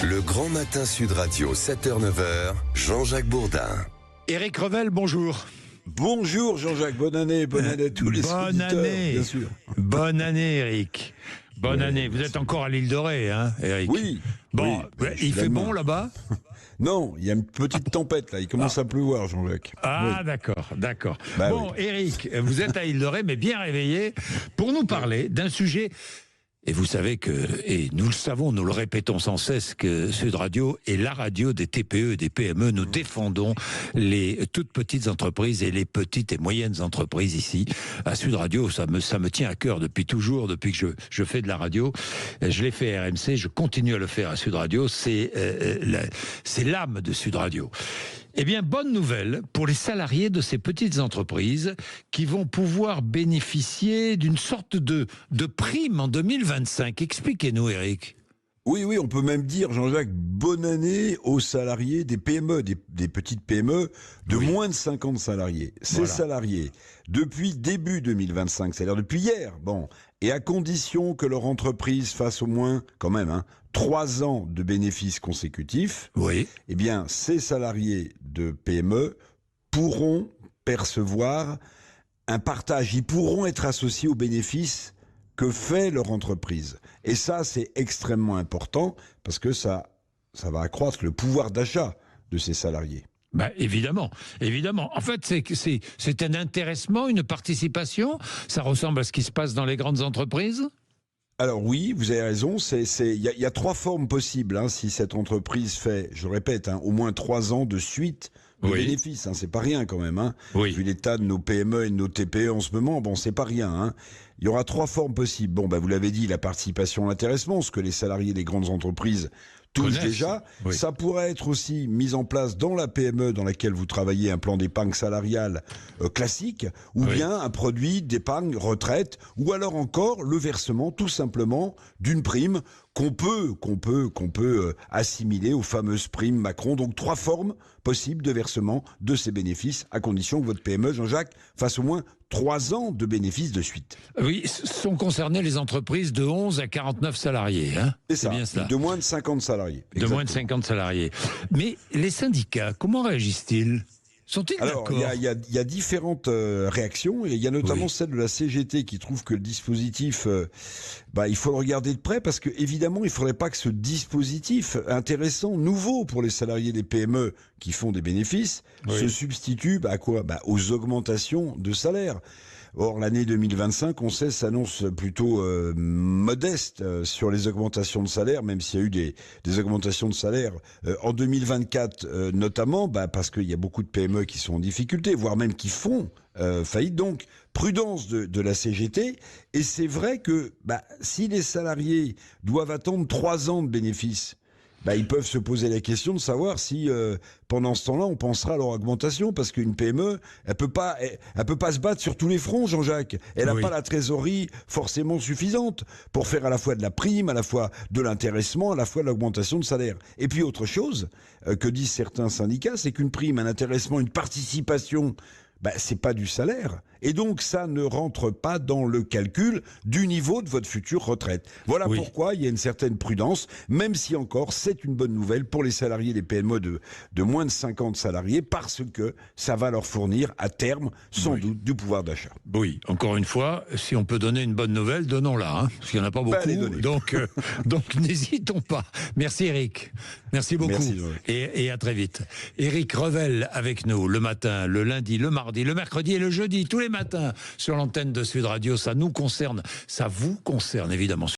Le grand matin Sud Radio, 7h-9h, Jean-Jacques Bourdin. Éric Revel, bonjour. Bonjour Jean-Jacques, bonne année à tous les auditeurs, bien sûr. Bonne année Éric. Bonne année. Vous êtes encore à l'île de Ré, hein, Éric? Oui. Bon, oui, il fait bon là-bas? Non, il y a une petite tempête là, il commence à pleuvoir Jean-Jacques. Ah oui. d'accord. Bah, bon, oui. Éric, vous êtes à l'île de Ré, mais bien réveillé, pour nous parler d'un sujet. Et vous savez que, et nous le savons, nous le répétons sans cesse, que Sud Radio est la radio des TPE et des PME. Nous défendons les toutes petites entreprises et les petites et moyennes entreprises ici. À Sud Radio, ça me tient à cœur depuis toujours, depuis que je fais de la radio. Je l'ai fait à RMC, je continue à le faire à Sud Radio. C'est l'âme de Sud Radio. Eh bien, bonne nouvelle pour les salariés de ces petites entreprises qui vont pouvoir bénéficier d'une sorte de prime en 2025. Expliquez-nous, Éric. Oui, on peut même dire, Jean-Jacques, bonne année aux salariés des PME, des petites PME de moins de 50 salariés. Ces salariés, depuis début 2025, c'est-à-dire depuis hier, et à condition que leur entreprise fasse au moins, 3 ans de bénéfices consécutifs, eh bien, ces salariés de PME pourront percevoir un partage, ils pourront être associés aux bénéfices que fait leur entreprise. Et ça, c'est extrêmement important parce que ça va accroître le pouvoir d'achat de ces salariés. Évidemment. En fait, c'est un intéressement, une participation. Ça ressemble à ce qui se passe dans les grandes entreprises. Alors oui, vous avez raison. Il y a 3 formes possibles. Si cette entreprise fait, je le répète, au moins 3 ans de suite de bénéfices. C'est pas rien quand même. Vu l'état de nos PME et de nos TPE en ce moment, c'est pas rien. Il y aura 3 formes possibles. Vous l'avez dit, la participation, l'intéressement, ce que les salariés des grandes entreprises touchent déjà. Ça pourrait être aussi mis en place dans la PME dans laquelle vous travaillez, un plan d'épargne salariale classique, ou bien un produit d'épargne retraite, ou alors encore le versement tout simplement d'une prime qu'on peut assimiler aux fameuses primes Macron. Donc 3 formes possibles de versement de ces bénéfices, à condition que votre PME, Jean-Jacques, fasse au moins 3 ans de bénéfices de suite. Oui, sont concernées les entreprises de 11 à 49 salariés. C'est bien ça. De moins de 50 salariés. De moins de 50 salariés. Mais les syndicats, comment réagissent-ils ? Sont-ils d'accord ? Alors, il y a différentes réactions. Et il y a notamment celle de la CGT qui trouve que le dispositif, il faut le regarder de près parce que évidemment, il faudrait pas que ce dispositif intéressant, nouveau pour les salariés des PME qui font des bénéfices, se substitue à quoi ? Aux augmentations de salaire. Or, l'année 2025, on sait, s'annonce plutôt modeste sur les augmentations de salaire, même s'il y a eu des augmentations de salaire en 2024, notamment parce qu'il y a beaucoup de PME qui sont en difficulté, voire même qui font faillite. Donc, prudence de la CGT. Et c'est vrai que si les salariés doivent attendre 3 ans de bénéfices, ils peuvent se poser la question de savoir si pendant ce temps-là on pensera à leur augmentation, parce qu'une PME elle peut pas se battre sur tous les fronts, Jean-Jacques. Elle n'a pas la trésorerie forcément suffisante pour faire à la fois de la prime, à la fois de l'intéressement, à la fois de l'augmentation de salaire. Et puis autre chose que disent certains syndicats, c'est qu'une prime, un intéressement, une participation, c'est pas du salaire. Et donc, ça ne rentre pas dans le calcul du niveau de votre future retraite. Voilà pourquoi il y a une certaine prudence, même si encore, c'est une bonne nouvelle pour les salariés des PME de moins de 50 salariés, parce que ça va leur fournir à terme, sans doute, du pouvoir d'achat. Oui, encore une fois, si on peut donner une bonne nouvelle, donnons-la, parce qu'il n'y en a pas beaucoup. Donc, n'hésitons pas. Merci Éric. Merci beaucoup. Merci, et à très vite. Éric Revel avec nous le matin, le lundi, le mardi, le mercredi et le jeudi, tous les matins sur l'antenne de Sud Radio. Ça nous concerne, ça vous concerne évidemment.